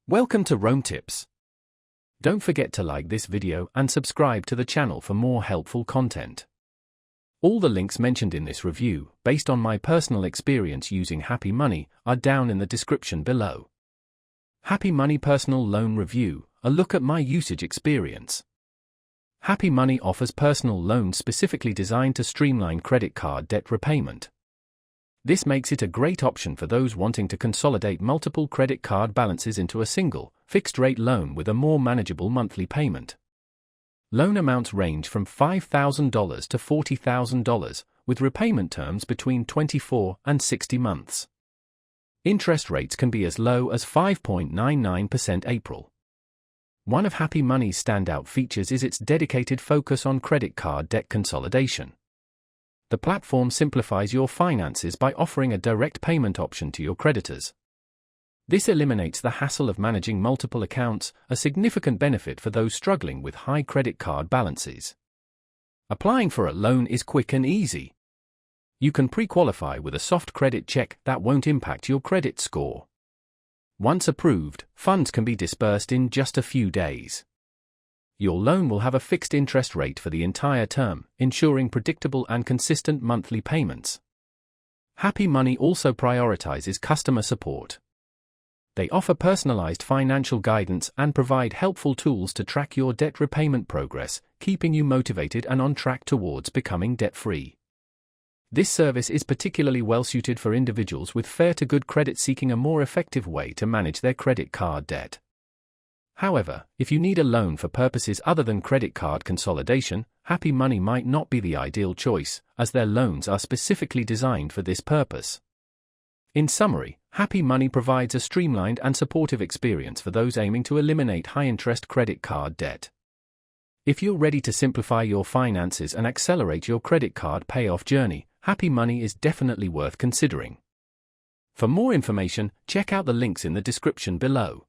Welcome to Rome Tips. Don't forget to like this video and subscribe to the channel for more helpful content. All the links mentioned in this review, based on my personal experience using Happy Money, are down in the description below. Happy Money Personal Loan Review, a look at my usage experience. Happy Money offers personal loans specifically designed to streamline credit card debt repayment. This makes it a great option for those wanting to consolidate multiple credit card balances into a single, fixed-rate loan with a more manageable monthly payment. Loan amounts range from $5,000 to $40,000, with repayment terms between 24 and 60 months. Interest rates can be as low as 5.99% April. One of Happy Money's standout features is its dedicated focus on credit card debt consolidation. The platform simplifies your finances by offering a direct payment option to your creditors. This eliminates the hassle of managing multiple accounts, a significant benefit for those struggling with high credit card balances. Applying for a loan is quick and easy. You can pre-qualify with a soft credit check that won't impact your credit score. Once approved, funds can be disbursed in just a few days. Your loan will have a fixed interest rate for the entire term, ensuring predictable and consistent monthly payments. Happy Money also prioritizes customer support. They offer personalized financial guidance and provide helpful tools to track your debt repayment progress, keeping you motivated and on track towards becoming debt-free. This service is particularly well-suited for individuals with fair-to-good credit seeking a more effective way to manage their credit card debt. However, if you need a loan for purposes other than credit card consolidation, Happy Money might not be the ideal choice, as their loans are specifically designed for this purpose. In summary, Happy Money provides a streamlined and supportive experience for those aiming to eliminate high-interest credit card debt. If you're ready to simplify your finances and accelerate your credit card payoff journey, Happy Money is definitely worth considering. For more information, check out the links in the description below.